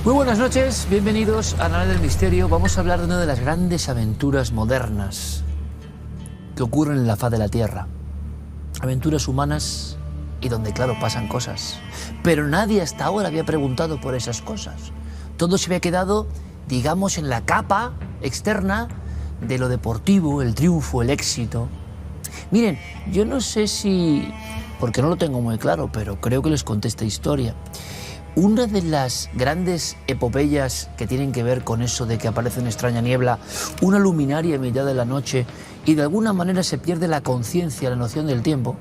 Muy buenas noches, bienvenidos a Nave del Misterio. Vamos a hablar de una de las grandes aventuras modernas que ocurren en la faz de la Tierra. Aventuras humanas y donde, claro, pasan cosas. Pero nadie hasta ahora había preguntado por esas cosas. Todo se había quedado, digamos, en la capa externa de lo deportivo, el triunfo, el éxito. Miren, yo no sé si, porque no lo tengo muy claro, pero creo que les conté esta historia. Una de las grandes epopeyas que tienen que ver con eso de que aparece una extraña niebla, una luminaria en mitad de la noche y de alguna manera se pierde la conciencia, la noción del tiempo,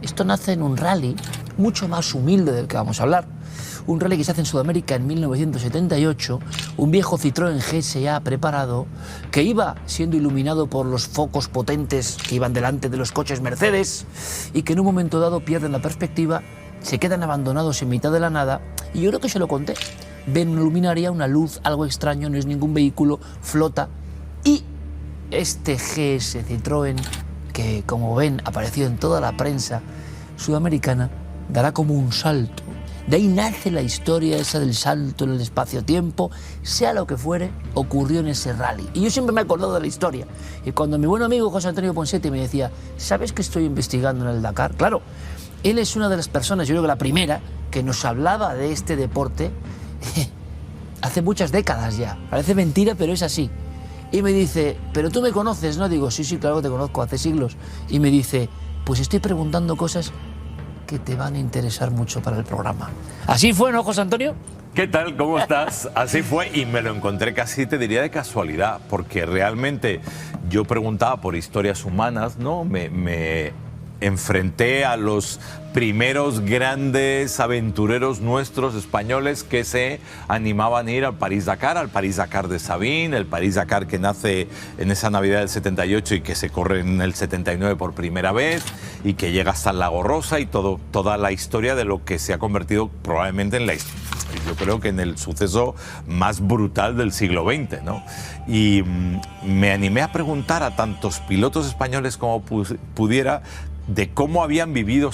esto nace en un rally mucho más humilde del que vamos a hablar. Un rally que se hace en Sudamérica en 1978, un viejo Citroën GSA preparado que iba siendo iluminado por los focos potentes que iban delante de los coches Mercedes y que en un momento dado pierden la perspectiva, se quedan abandonados en mitad de la nada. Y yo creo que se lo conté. Ven una luminaria, una luz, algo extraño, no es ningún vehículo, flota. Y este GS Citroën, que como ven apareció en toda la prensa sudamericana, dará como un salto. De ahí nace la historia esa del salto en el espacio-tiempo, sea lo que fuere, ocurrió en ese rally. Y yo siempre me he acordado de la historia. Y cuando mi buen amigo José Antonio Ponseti me decía, ¿sabes que estoy investigando en el Dakar? Claro, él es una de las personas, yo creo que la primera, que nos hablaba de este deporte hace muchas décadas ya. Parece mentira, pero es así. Y me dice, ¿pero tú me conoces? No, digo, sí, claro que te conozco, hace siglos. Y me dice, pues estoy preguntando cosas que te van a interesar mucho para el programa. Así fue, ¿no, José Antonio? ¿Qué tal? ¿Cómo estás? Así fue y me lo encontré casi, te diría, de casualidad, porque realmente yo preguntaba por historias humanas, ¿no? Me enfrenté a los primeros grandes aventureros nuestros españoles que se animaban a ir al París-Dakar de Sabine, el París-Dakar que nace en esa Navidad del 78 y que se corre en el 79 por primera vez y que llega hasta el Lago Rosa y toda la historia de lo que se ha convertido probablemente en yo creo que en el suceso más brutal del siglo XX, ¿no? Y me animé a preguntar a tantos pilotos españoles como pudiera de cómo habían vivido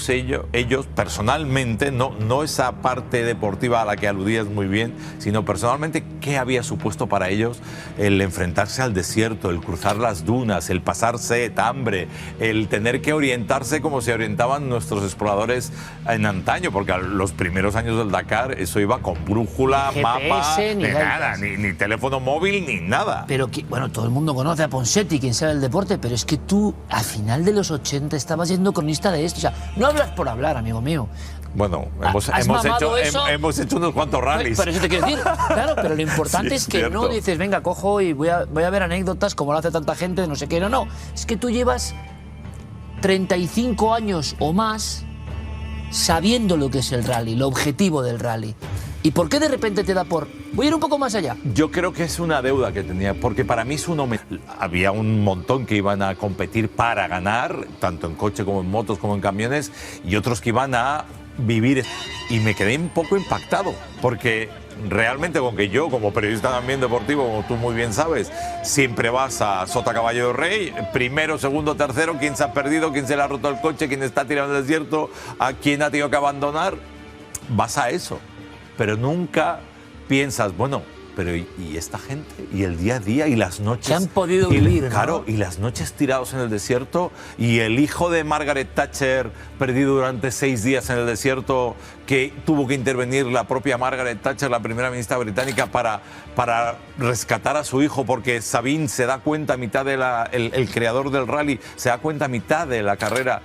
ellos personalmente, no esa parte deportiva a la que aludías muy bien, sino personalmente qué había supuesto para ellos el enfrentarse al desierto, el cruzar las dunas, el pasar sed, hambre, el tener que orientarse como se orientaban nuestros exploradores en antaño, porque a los primeros años del Dakar eso iba con brújula, GPS, mapa, ni nada, ni teléfono móvil, ni nada. Pero, bueno, todo el mundo conoce a Ponseti, quien sabe el deporte, pero es que tú, a final de los 80, estabas yendo cronista de esto. O sea, no hablas por hablar, amigo mío. Bueno, hemos hecho unos cuantos rallies. Pero eso te quiero decir, claro, pero lo importante sí, es que cierto. No dices, venga, cojo y voy a ver anécdotas como lo hace tanta gente, no sé qué. No, es que tú llevas 35 años o más sabiendo lo que es el rally, el objetivo del rally. ¿Y por qué de repente te da por...? Voy a ir un poco más allá. Yo creo que es una deuda que tenía, porque para mí es un homenaje. Había un montón que iban a competir para ganar, tanto en coche como en motos como en camiones, y otros que iban a vivir. Y me quedé un poco impactado, porque realmente, con que yo, como periodista también deportivo, como tú muy bien sabes, siempre vas a Sota Caballo de Rey, primero, segundo, tercero, quién se ha perdido, quién se le ha roto el coche, quién está tirado en el desierto, a quién ha tenido que abandonar, vas a eso. Pero nunca piensas, bueno, pero ¿y esta gente? ¿Y el día a día? ¿Y las noches? Que han podido vivir, claro, ¿no? Y las noches tirados en el desierto, y el hijo de Margaret Thatcher perdido durante 6 días en el desierto, que tuvo que intervenir la propia Margaret Thatcher, la primera ministra británica, para rescatar a su hijo, porque Sabine se da cuenta a mitad de el creador del rally, se da cuenta a mitad de la carrera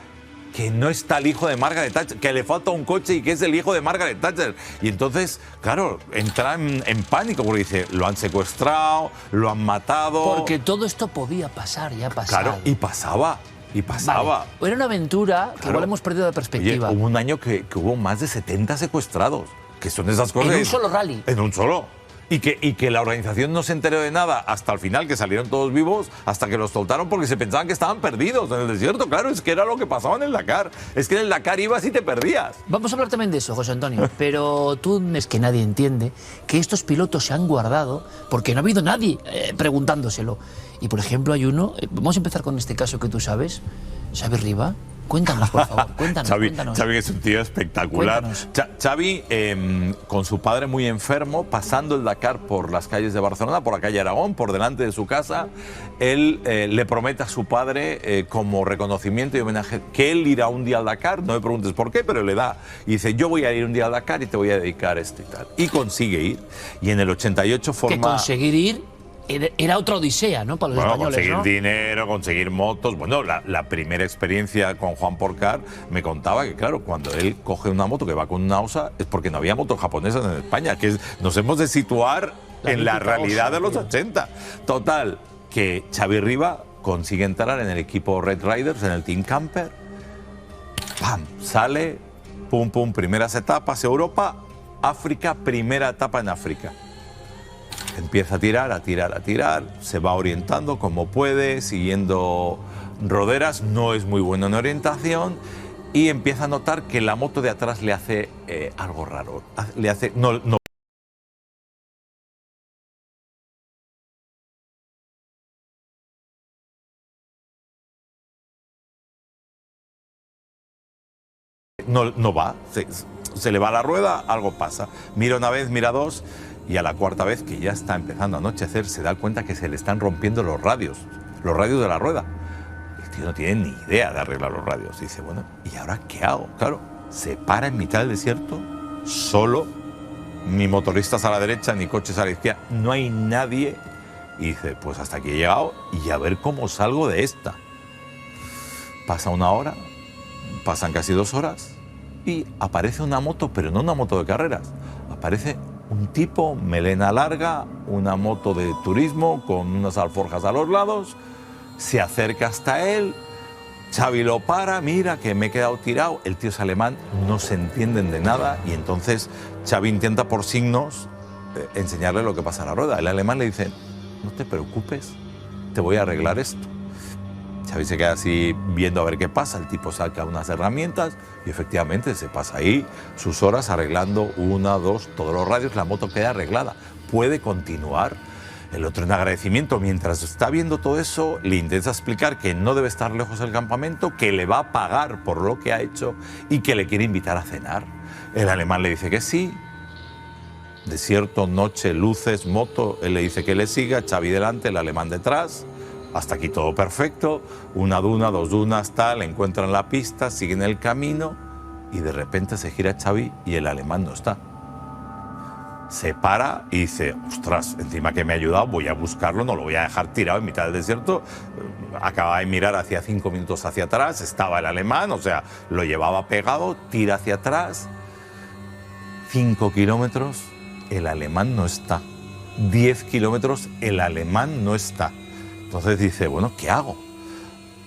que no está el hijo de Margaret Thatcher, que le falta un coche y que es el hijo de Margaret Thatcher. Y entonces, claro, entra en pánico porque dice, lo han secuestrado, lo han matado. Porque todo esto podía pasar, ya pasaba. Claro, y pasaba. Vale. Era una aventura que igual hemos perdido de perspectiva. Oye, hubo un año que hubo más de 70 secuestrados, que son esas cosas. En un solo rally. En un solo. Y que la organización no se enteró de nada hasta el final, que salieron todos vivos, hasta que los soltaron porque se pensaban que estaban perdidos en el desierto. Claro, es que era lo que pasaba en el Dakar. Es que en el Dakar ibas y te perdías. Vamos a hablar también de eso, José Antonio. Pero tú es que nadie entiende que estos pilotos se han guardado porque no ha habido nadie preguntándoselo. Y, por ejemplo, hay uno... vamos a empezar con este caso que tú sabes. ¿Sabes, Riva? Cuéntanos, por favor, cuéntanos. Xavi es un tío espectacular. Xavi, con su padre muy enfermo, pasando el Dakar por las calles de Barcelona, por la calle Aragón, por delante de su casa, él le promete a su padre, como reconocimiento y homenaje, que él irá un día al Dakar, no me preguntes por qué, pero le da. Y dice, yo voy a ir un día al Dakar y te voy a dedicar esto y tal. Y consigue ir. Y en el 88 forma... Que conseguir ir era otra odisea, ¿no? Para los españoles, conseguir ¿no? dinero, conseguir motos. Bueno, la primera experiencia con Juan Porcar me contaba que, claro, cuando él coge una moto que va con una Osa es porque no había motos japonesas en España, que nos hemos de situar en la realidad de los 80. Total, que Xavi Riba consigue entrar en el equipo Red Riders, en el Team Camper. ¡Pam! Sale, pum, pum, primeras etapas, Europa, África, primera etapa en África. Empieza a tirar, se va orientando como puede, siguiendo roderas, no es muy bueno en orientación y empieza a notar que la moto de atrás le hace algo raro, le hace... No va, se le va la rueda, algo pasa. Mira una vez, mira dos, y a la cuarta vez, que ya está empezando a anochecer, se da cuenta que se le están rompiendo los radios de la rueda. El tío no tiene ni idea de arreglar los radios. Dice, bueno, ¿y ahora qué hago? Claro, se para en mitad del desierto, solo, ni motoristas a la derecha, ni coches a la izquierda, no hay nadie. Y dice, pues hasta aquí he llegado y a ver cómo salgo de esta. Pasa una hora, pasan casi 2 horas y aparece una moto, pero no una moto de carreras, aparece un tipo, melena larga, una moto de turismo con unas alforjas a los lados, se acerca hasta él, Xavi lo para, mira que me he quedado tirado, el tío es alemán, no se entienden de nada y entonces Xavi intenta por signos enseñarle lo que pasa en la rueda. El alemán le dice, no te preocupes, te voy a arreglar esto. Xavi se queda así viendo a ver qué pasa, el tipo saca unas herramientas y efectivamente se pasa ahí sus horas arreglando 1, 2, todos los radios, la moto queda arreglada, puede continuar. El otro en agradecimiento, mientras está viendo todo eso, le intenta explicar que no debe estar lejos del campamento, que le va a pagar por lo que ha hecho y que le quiere invitar a cenar. El alemán le dice que sí, desierto, noche, luces, moto, él le dice que le siga, Xavi delante, el alemán detrás. Hasta aquí todo perfecto, 1 duna, 2 dunas, tal, encuentran la pista, siguen el camino y de repente se gira Xavi y el alemán no está. Se para y dice, ostras, encima que me ha ayudado, voy a buscarlo, no lo voy a dejar tirado en mitad del desierto. Acaba de mirar hacía 5 minutos hacia atrás, estaba el alemán, o sea, lo llevaba pegado, tira hacia atrás, 5 kilómetros, el alemán no está. 10 kilómetros, el alemán no está. Entonces dice, bueno, ¿qué hago?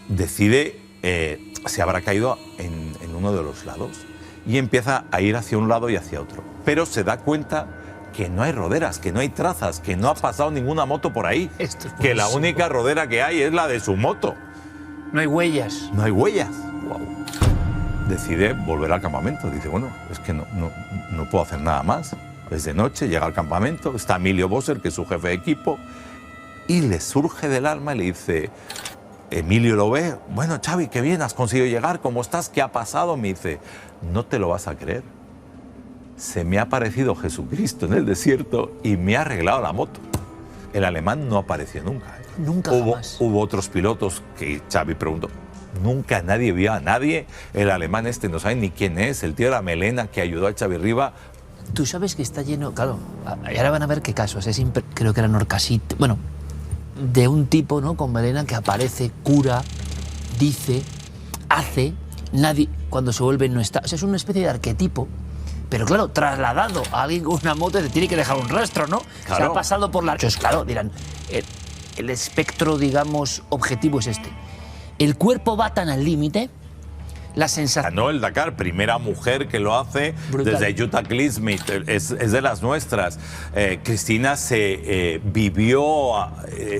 Decide, se habrá caído en uno de los lados y empieza a ir hacia un lado y hacia otro. Pero se da cuenta que no hay roderas, que no hay trazas, que no ha pasado ninguna moto por ahí, que la única rodera que hay es la de su moto. No hay huellas. No hay huellas. Wow. Decide volver al campamento. Dice, bueno, es que no puedo hacer nada más. Es de noche, llega al campamento, está Emilio Bosser, que es su jefe de equipo, y le surge del alma y le dice, Emilio lo ve, bueno, Xavi, qué bien, has conseguido llegar, ¿cómo estás? ¿Qué ha pasado? Me dice, no te lo vas a creer. Se me ha aparecido Jesucristo en el desierto y me ha arreglado la moto. El alemán no apareció nunca. Nunca jamás. Hubo otros pilotos que Xavi preguntó, nunca nadie vio a nadie. El alemán no sabe ni quién es, el tío de la melena que ayudó a Xavi Riba. Tú sabes que está lleno, claro, y ahora van a ver qué casos, creo que era Norcasite, bueno, de un tipo, ¿no?, con melena que aparece, cura, dice, hace, nadie, cuando se vuelve no está. O sea, es una especie de arquetipo, pero claro, trasladado a alguien con una moto te tiene que dejar un rastro, ¿no? Claro. Se ha pasado por la... Entonces, claro, dirán, el espectro, digamos, objetivo es este. El cuerpo va tan al límite, la sensación... Ganó el Dakar, primera mujer que lo hace. Brutal. Desde Jutta Klismith, es de las nuestras. Cristina se vivió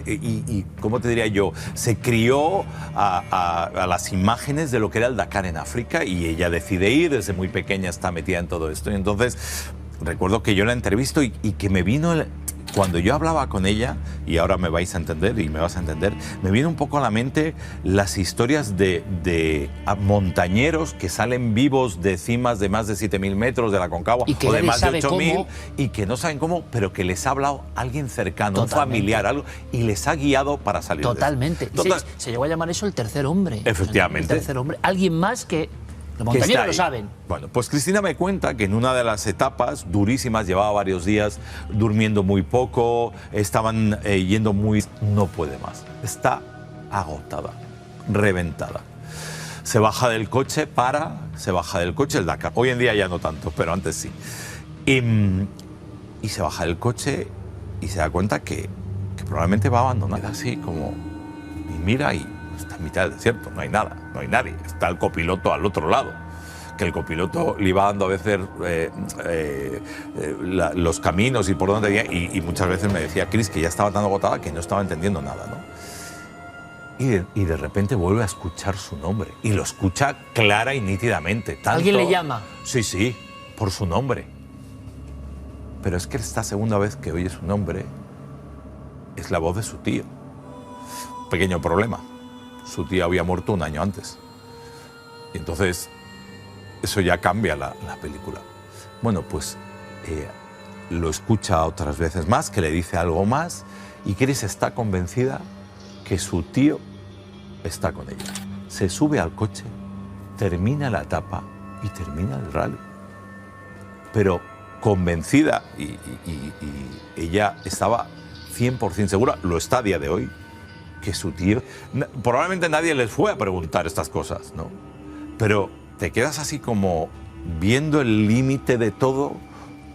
y, ¿cómo te diría yo? Se crió a las imágenes de lo que era el Dakar en África y ella decide ir, desde muy pequeña está metida en todo esto. Y entonces, recuerdo que yo la entrevisto y que me vino... cuando yo hablaba con ella, y ahora me vais a entender y me vas a entender, me viene un poco a la mente las historias de montañeros que salen vivos de cimas de más de 7.000 metros de la Concagua y que o de más de sabe 8.000 cómo, y que no saben cómo, pero que les ha hablado alguien cercano, totalmente, un familiar, algo, y les ha guiado para salir totalmente. de eso. Se llegó a llamar eso el tercer hombre. Efectivamente. El tercer hombre. Alguien más que los montañeros lo saben. Bueno, pues Cristina me cuenta que en una de las etapas durísimas, llevaba varios días durmiendo muy poco, estaban yendo muy... No puede más. Está agotada, reventada. Se baja del coche, se baja del coche el Dakar. Hoy en día ya no tanto, pero antes sí. Y se baja del coche y se da cuenta que probablemente va a abandonar así como... Y mira y... Está en mitad del desierto, no hay nada, no hay nadie. Está el copiloto al otro lado, que el copiloto le iba dando a veces los caminos y por dónde debía, y muchas veces me decía Chris que ya estaba tan agotada que no estaba entendiendo nada, ¿no? Y de repente vuelve a escuchar su nombre, y lo escucha clara y nítidamente. Tanto, ¿alguien le llama? Sí, por su nombre. Pero es que esta segunda vez que oye su nombre es la voz de su tío. Pequeño problema. Su tía había muerto un año antes. Y entonces, eso ya cambia la película. Bueno, pues lo escucha otras veces más, que le dice algo más, y Chris está convencida que su tío está con ella. Se sube al coche, termina la etapa y termina el rally. Pero convencida, y ella estaba 100% segura, lo está a día de hoy, que su tío... Probablemente nadie les fue a preguntar estas cosas, ¿no? Pero te quedas así como viendo el límite de todo,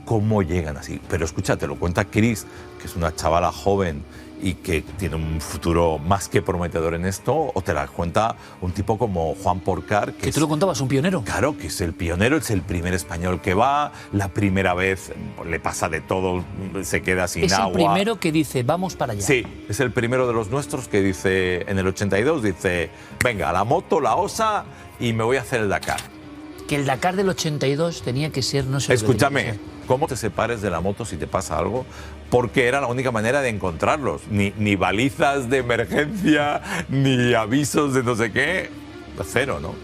cómo llegan así. Pero escucha, te lo cuenta Chris, que es una chavala joven y que tiene un futuro más que prometedor en esto, o te la cuenta un tipo como Juan Porcar, que tú lo contabas, un pionero. Claro, que es el pionero, es el primer español que va, la primera vez le pasa de todo, se queda sin agua. Es el primero que dice, vamos para allá. Sí, es el primero de los nuestros que dice, en el 82, dice, venga, la moto, la osa, y me voy a hacer el Dakar. Que el Dakar del 82 tenía que ser, no sé... Escúchame, ¿cómo te separes de la moto si te pasa algo? Porque era la única manera de encontrarlos. Ni balizas de emergencia, ni avisos de no sé qué. Cero, ¿no?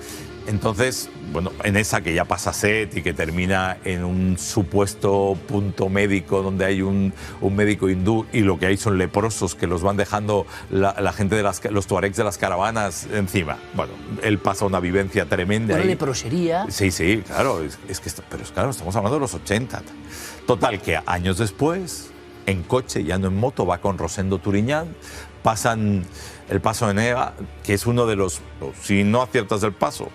Entonces, bueno, en esa que ya pasa set y que termina en un supuesto punto médico donde hay un médico hindú y lo que hay son leprosos que los van dejando la gente de los tuaregs de las caravanas encima. Bueno, él pasa una vivencia tremenda. Una leprosería. Sí, claro. Pero claro, estamos hablando de los 80. Total, que años después, en coche, ya no en moto, va con Rosendo Turiñán, pasan el paso de Neva, que es uno de los... Si no aciertas el paso,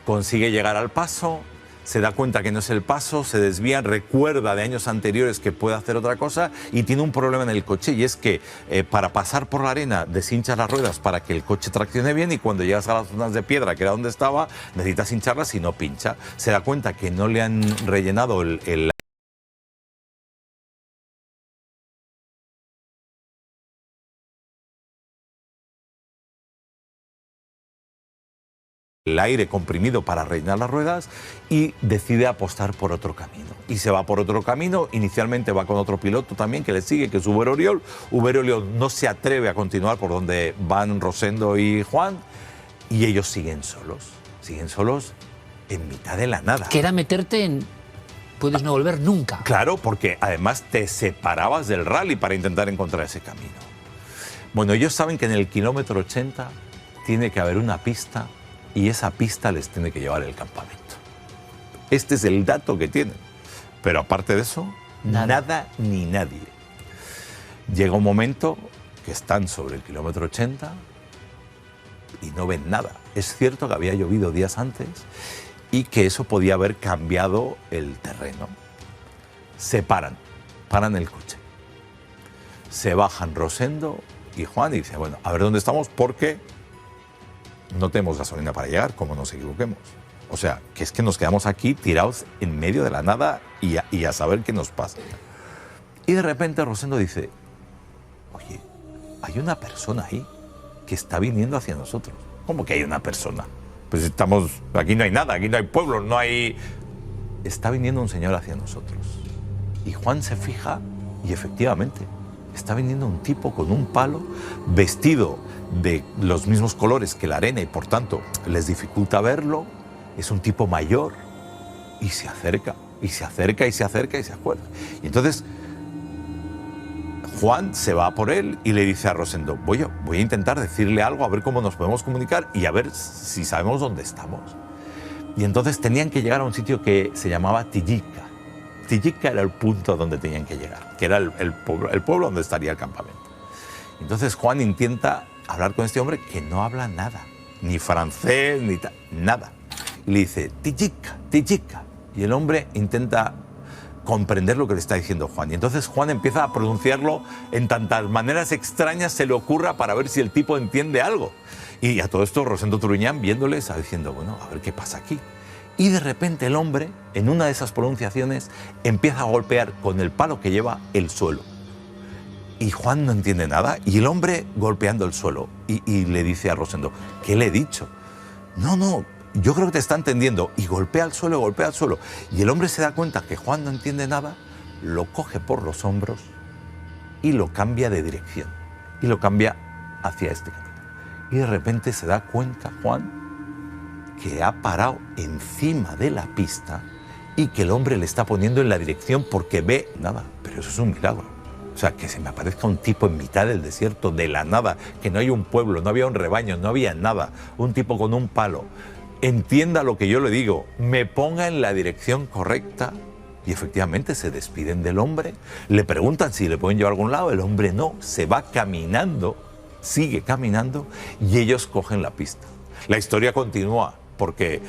consigue llegar al paso, se da cuenta que no es el paso, se desvía, recuerda de años anteriores que puede hacer otra cosa y tiene un problema en el coche, y es que para pasar por la arena deshinchas las ruedas para que el coche traccione bien, y cuando llegas a las zonas de piedra, que era donde estaba, necesitas hincharlas y no pincha. Se da cuenta que no le han rellenado el aire comprimido para rellenar las ruedas, y decide apostar por otro camino. Y se va por otro camino, inicialmente va con otro piloto también que le sigue, que es Hubert Oriol. Hubert Oriol no se atreve a continuar por donde van Rosendo y Juan, y ellos siguen solos en mitad de la nada. Que era meterte en... puedes no volver nunca. Claro, porque además te separabas del rally para intentar encontrar ese camino. Bueno, ellos saben que en el kilómetro 80 tiene que haber una pista, y esa pista les tiene que llevar el campamento. Este es el dato que tienen. Pero aparte de eso, nada ni nadie. Llega un momento que están sobre el kilómetro 80 y no ven nada. Es cierto que había llovido días antes y que eso podía haber cambiado el terreno. Se paran el coche. Se bajan Rosendo y Juan y dicen, bueno, a ver dónde estamos, porque no tenemos gasolina para llegar, como nos equivoquemos. O sea, que es que nos quedamos aquí tirados en medio de la nada y a saber qué nos pasa. Y de repente Rosendo dice, oye, hay una persona ahí que está viniendo hacia nosotros. ¿Cómo que hay una persona? Pues estamos, aquí no hay nada, aquí no hay pueblo, no hay... Está viniendo un señor hacia nosotros. Y Juan se fija Y efectivamente, está viniendo un tipo con un palo, vestido de los mismos colores que la arena y por tanto les dificulta verlo. Es un tipo mayor y se acerca, y se acerca, y se acerca, y se acuerda. Y entonces Juan se va por él y le dice a Rosendo, voy a intentar decirle algo, a ver cómo nos podemos comunicar y a ver si sabemos dónde estamos. Y entonces tenían que llegar a un sitio que se llamaba Tillica. Tillica era el punto donde tenían que llegar, que era el pueblo donde estaría el campamento. Entonces Juan intenta hablar con este hombre que no habla nada, ni francés, ni nada. Y le dice, Tillica, Tillica. Y el hombre intenta comprender lo que le está diciendo Juan. Y entonces Juan empieza a pronunciarlo en tantas maneras extrañas se le ocurra para ver si el tipo entiende algo. Y a todo esto Rosendo Turuñán, viéndole, está diciendo, bueno, a ver qué pasa aquí. Y de repente el hombre, en una de esas pronunciaciones, empieza a golpear con el palo que lleva el suelo. Y Juan no entiende nada, y el hombre golpeando el suelo. Y le dice a Rosendo, ¿qué le he dicho? No, yo creo que te está entendiendo. Y golpea el suelo, golpea el suelo. Y el hombre se da cuenta que Juan no entiende nada, lo coge por los hombros y lo cambia de dirección. Y lo cambia hacia este camino. Y de repente se da cuenta Juan que ha parado encima de la pista y que el hombre le está poniendo en la dirección porque ve nada. Pero eso es un milagro. O sea, que se me aparezca un tipo en mitad del desierto, de la nada, que no hay un pueblo, no había un rebaño, no había nada, un tipo con un palo, entienda lo que yo le digo, me ponga en la dirección correcta. Y efectivamente se despiden del hombre, le preguntan si le pueden llevar a algún lado, el hombre no, se va caminando, sigue caminando y ellos cogen la pista. La historia continúa porque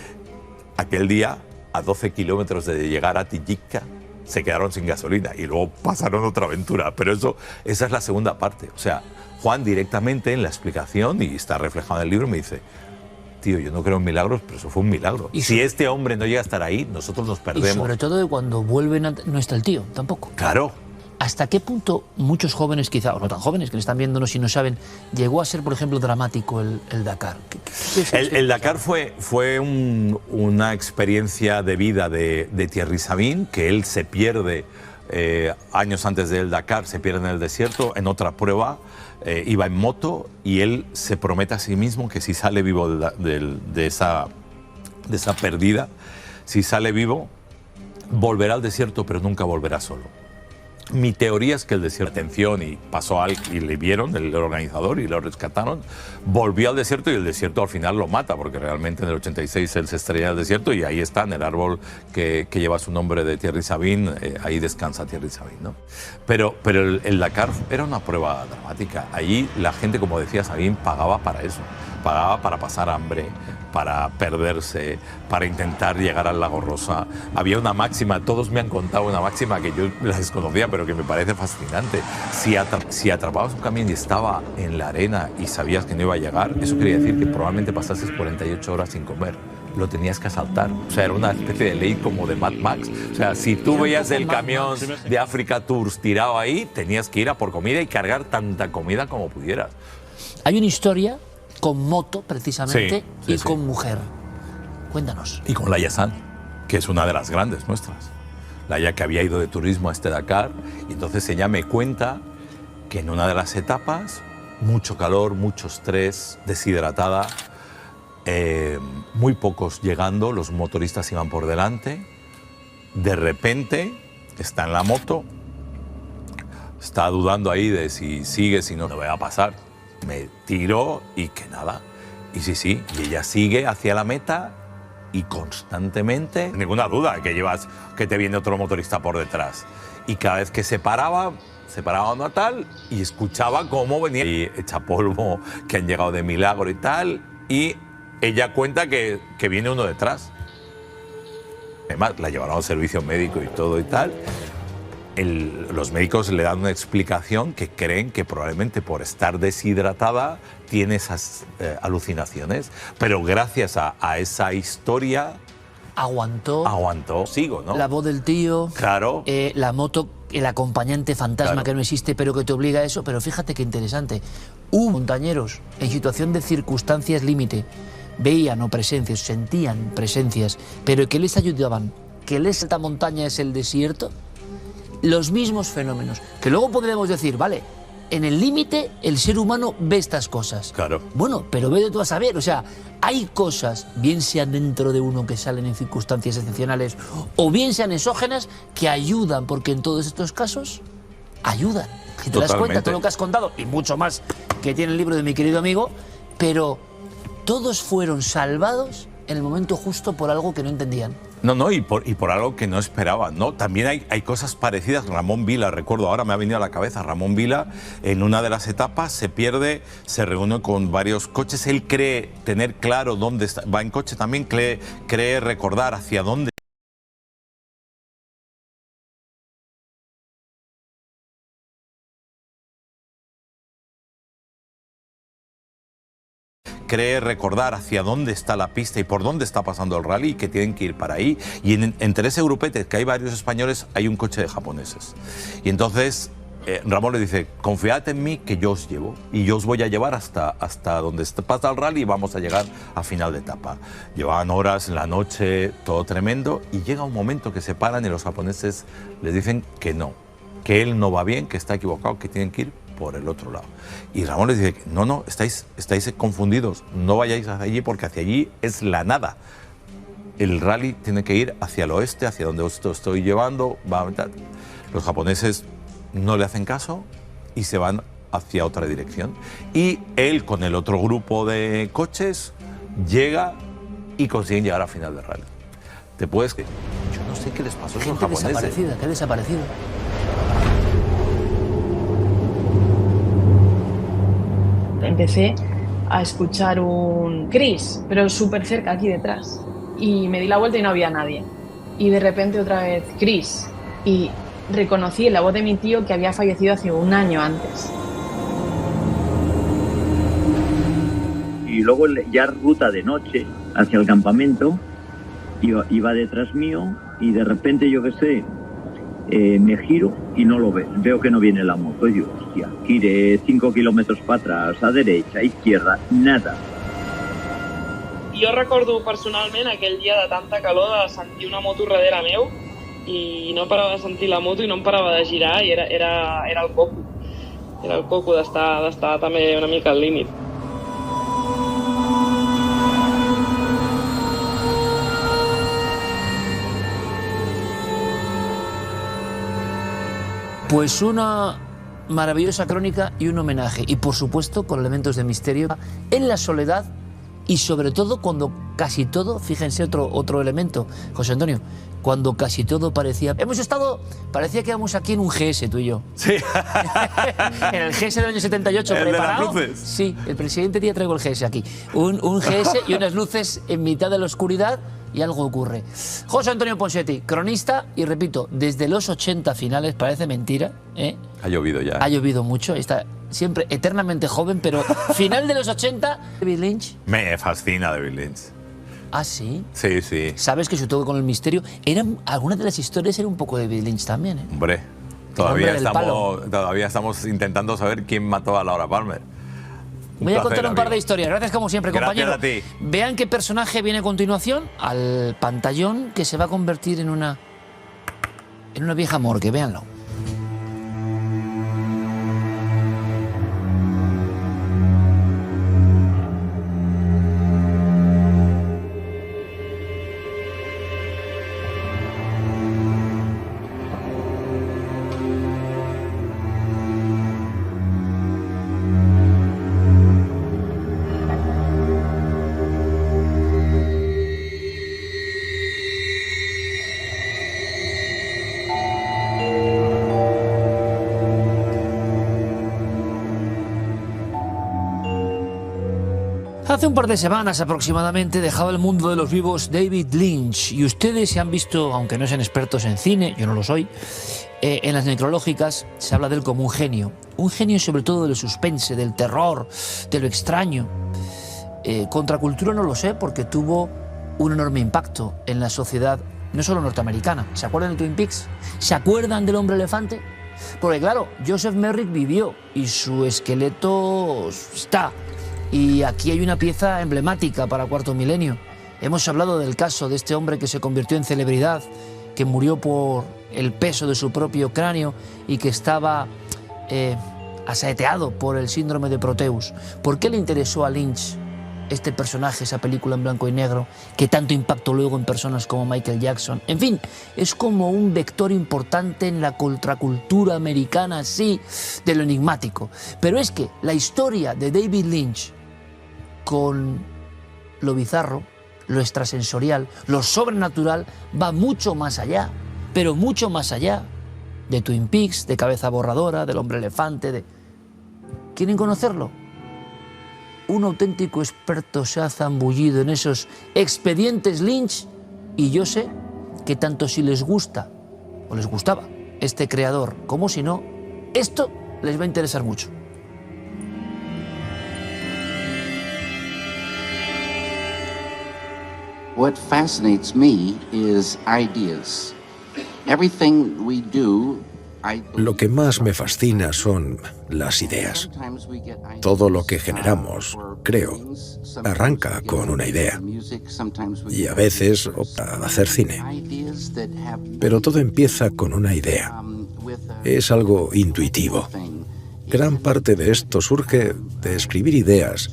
aquel día, a 12 kilómetros de llegar a Tillica, se quedaron sin gasolina y luego pasaron otra aventura. Pero esa es la segunda parte. O sea, Juan directamente en la explicación, y está reflejado en el libro, me dice, tío, yo no creo en milagros, pero eso fue un milagro. Y si este hombre no llega a estar ahí, nosotros nos perdemos. Y sobre todo de cuando vuelven, no está el tío, tampoco. Claro. ¿Hasta qué punto muchos jóvenes, quizá, o no tan jóvenes, que le están viéndonos y no saben, llegó a ser, por ejemplo, dramático el Dakar? ¿Qué es el Dakar fue una experiencia de vida de Thierry Sabine, que él se pierde años antes del Dakar, se pierde en el desierto, en otra prueba, iba en moto y él se promete a sí mismo que si sale vivo de esa pérdida, si sale vivo, volverá al desierto, pero nunca volverá solo. Mi teoría es que el desierto, atención, y pasó algo, y le vieron, el organizador, y lo rescataron, volvió al desierto y el desierto al final lo mata, porque realmente en el 86 él se estrella en el desierto y ahí está, en el árbol que lleva su nombre de Thierry Sabine, ahí descansa Thierry Sabine, ¿no? Pero el Dakar era una prueba dramática. Allí la gente, como decía Sabine, pagaba para eso, pagaba para pasar hambre, para perderse, para intentar llegar al Lago Rosa. Había una máxima, todos me han contado una máxima que yo la desconocía, pero que me parece fascinante. Si atrapabas un camión y estaba en la arena y sabías que no iba a llegar, eso quería decir que probablemente pasases 48 horas sin comer. Lo tenías que asaltar. O sea, era una especie de ley como de Mad Max. O sea, si tú veías el camión de Africa Tours tirado ahí, tenías que ir a por comida y cargar tanta comida como pudieras. Hay una historia con moto, precisamente, sí, y con mujer. Cuéntanos. Y con Laia Sanz, que es una de las grandes nuestras. Laia, que había ido de turismo a este Dakar, y entonces ella me cuenta que en una de las etapas, mucho calor, mucho estrés, deshidratada, muy pocos llegando, los motoristas iban por delante, de repente está en la moto, está dudando ahí de si sigue, si no, no me va a pasar. Me tiró y que nada. Y sí, y ella sigue hacia la meta y constantemente, ninguna duda que te viene otro motorista por detrás. Y cada vez que se paraba una tal y escuchaba cómo venía y echa polvo, que han llegado de milagro y tal, y ella cuenta que viene uno detrás. Además, la llevaron al servicio médico y todo y tal. Los médicos le dan una explicación que creen que probablemente por estar deshidratada tiene esas alucinaciones, pero gracias a esa historia aguantó, sigo, ¿no? La voz del tío, claro, la moto, el acompañante fantasma, claro, que no existe pero que te obliga a eso. Pero fíjate qué interesante, montañeros en situación de circunstancias límite veían o presencias, sentían presencias, pero que les ayudaban, que les alta montaña es el desierto. los mismos fenómenos. Que luego podremos decir, vale, en el límite el ser humano ve estas cosas. Claro. Bueno, pero vete tú a saber, o sea, hay cosas, bien sean dentro de uno que salen en circunstancias excepcionales o bien sean exógenas, que ayudan, porque en todos estos casos ayudan. Si te das cuenta, todo lo que has contado y mucho más que tiene el libro de mi querido amigo, pero todos fueron salvados en el momento justo por algo que no entendían. No, y por algo que no esperaban, ¿no? También hay cosas parecidas. Ramón Vila, recuerdo, ahora me ha venido a la cabeza, Ramón Vila, en una de las etapas se pierde, se reúne con varios coches, él cree tener claro dónde está, va en coche también, cree recordar hacia dónde. Cree recordar hacia dónde está la pista y por dónde está pasando el rally y que tienen que ir para ahí. Y entre ese grupete, que hay varios españoles, hay un coche de japoneses. Y entonces Ramón le dice, confiad en mí que yo os llevo y yo os voy a llevar hasta donde pasa el rally y vamos a llegar a final de etapa. Llevaban horas en la noche, todo tremendo, y llega un momento que se paran y los japoneses les dicen que no, que él no va bien, que está equivocado, que tienen que ir por el otro lado. Y Ramón les dice, no, estáis confundidos, no vayáis hacia allí porque hacia allí es la nada. El rally tiene que ir hacia el oeste, hacia donde os estoy llevando. Los japoneses no le hacen caso y se van hacia otra dirección. Y él con el otro grupo de coches llega y consiguen llegar a final del rally. Te puedes que yo no sé qué les pasó a esos japoneses. Desaparecida, que ha desaparecido. Empecé a escuchar un Chris, pero súper cerca, aquí detrás. Y me di la vuelta y no había nadie. Y de repente otra vez Chris. Y reconocí la voz de mi tío que había fallecido hace un año antes. Y luego ya ruta de noche hacia el campamento, iba detrás mío y de repente, yo qué sé, me giro y no lo veo que no viene la moto. Y digo, hostia, gire 5 kilómetros para atrás, a derecha, a izquierda, nada. Jo recordo personalment aquell dia de tanta calor de sentir una moto darrere meu i no parava de sentir la moto i no em parava de girar i era el coco. Era el coco d'estar també una mica al límit. Pues una maravillosa crónica y un homenaje, y por supuesto con elementos de misterio en la soledad y sobre todo cuando casi todo, fíjense otro elemento, José Antonio, cuando casi todo parecía que íbamos aquí en un GS, tú y yo. Sí. En el GS del año 78, ¿El preparado. de las luces? Sí, el presidente ya traigo el GS aquí. Un GS y unas luces en mitad de la oscuridad y algo ocurre. José Antonio Ponseti, cronista, y repito, desde los 80 finales, parece mentira, ¿eh? Ha llovido ya. Ha llovido mucho, está siempre eternamente joven, pero final de los 80, David Lynch. Me fascina David Lynch. Ah, ¿sí? Sí, sí. Sabes que sobre todo con el misterio, algunas de las historias eran un poco de David Lynch también, ¿eh? Hombre, todavía estamos intentando saber quién mató a Laura Palmer. Voy a contar un par de historias. Gracias como siempre, compañero. Gracias a ti. Vean qué personaje viene a continuación al pantallón que se va a convertir en una vieja morgue. Véanlo. Hace un par de semanas aproximadamente dejaba el mundo de los vivos David Lynch, y ustedes se han visto, aunque no sean expertos en cine, yo no lo soy, en las necrológicas se habla de él como un genio sobre todo del suspense, del terror, de lo extraño. Contracultura no lo sé porque tuvo un enorme impacto en la sociedad, no solo norteamericana. ¿Se acuerdan de Twin Peaks? ¿Se acuerdan del hombre elefante? Porque claro, Joseph Merrick vivió y su esqueleto está. Y aquí hay una pieza emblemática para Cuarto Milenio. Hemos hablado del caso de este hombre que se convirtió en celebridad, que murió por el peso de su propio cráneo y que estaba asaeteado por el síndrome de Proteus. ¿Por qué le interesó a Lynch este personaje, esa película en blanco y negro, que tanto impactó luego en personas como Michael Jackson? En fin, es como un vector importante en la contracultura americana, sí, de lo enigmático. Pero es que la historia de David Lynch con lo bizarro, lo extrasensorial, lo sobrenatural, va mucho más allá, pero mucho más allá de Twin Peaks, de Cabeza Borradora, del Hombre Elefante, de... ¿Quieren conocerlo? Un auténtico experto se ha zambullido en esos expedientes Lynch y yo sé que tanto si les gusta o les gustaba este creador como si no, esto les va a interesar mucho. What fascinates me is ideas. Everything we do. Lo que más me fascina son las ideas. Todo lo que generamos, creo, arranca con una idea. Y a veces opta a hacer cine. Pero todo empieza con una idea. Es algo intuitivo. Gran parte de esto surge de escribir ideas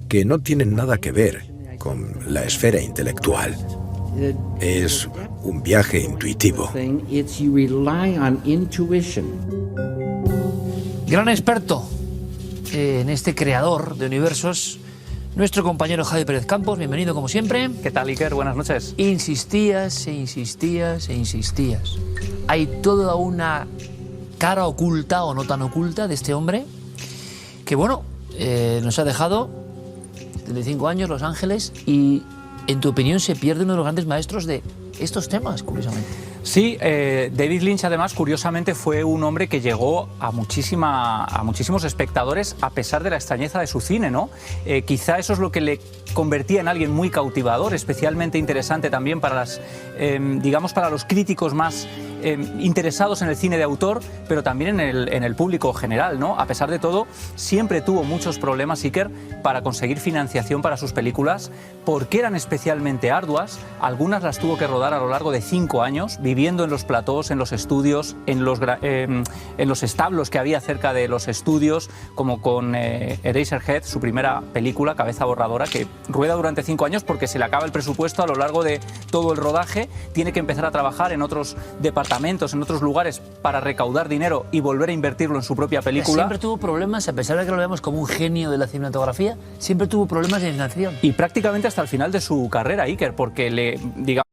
que no tienen nada que ver con la esfera intelectual. Es un viaje intuitivo. Gran experto en este creador de universos, nuestro compañero Javi Pérez Campos. Bienvenido como siempre. ¿Qué tal, Iker? Buenas noches. Insistías e insistías e insistías. Hay toda una cara oculta o no tan oculta de este hombre que, bueno, nos ha dejado 75 años, Los Ángeles, y en tu opinión se pierde uno de los grandes maestros de estos temas, curiosamente. Sí, David Lynch además curiosamente fue un hombre que llegó a muchísimos espectadores a pesar de la extrañeza de su cine, ¿no? Quizá eso es lo que le convertía en alguien muy cautivador, especialmente interesante también para para los críticos más interesados en el cine de autor, pero también en el público general, ¿no? A pesar de todo, siempre tuvo muchos problemas, Iker, para conseguir financiación para sus películas, porque eran especialmente arduas. Algunas las tuvo que rodar a lo largo de 5 años, viviendo en los platós, en los estudios, en los establos que había cerca de los estudios, como con Eraserhead, su primera película, Cabeza Borradora, que rueda durante 5 años porque se le acaba el presupuesto a lo largo de todo el rodaje, tiene que empezar a trabajar en otros departamentos, en otros lugares para recaudar dinero y volver a invertirlo en su propia película. Siempre tuvo problemas, a pesar de que lo vemos como un genio de la cinematografía, siempre tuvo problemas de financiación. Y prácticamente hasta el final de su carrera, Iker, porque digamos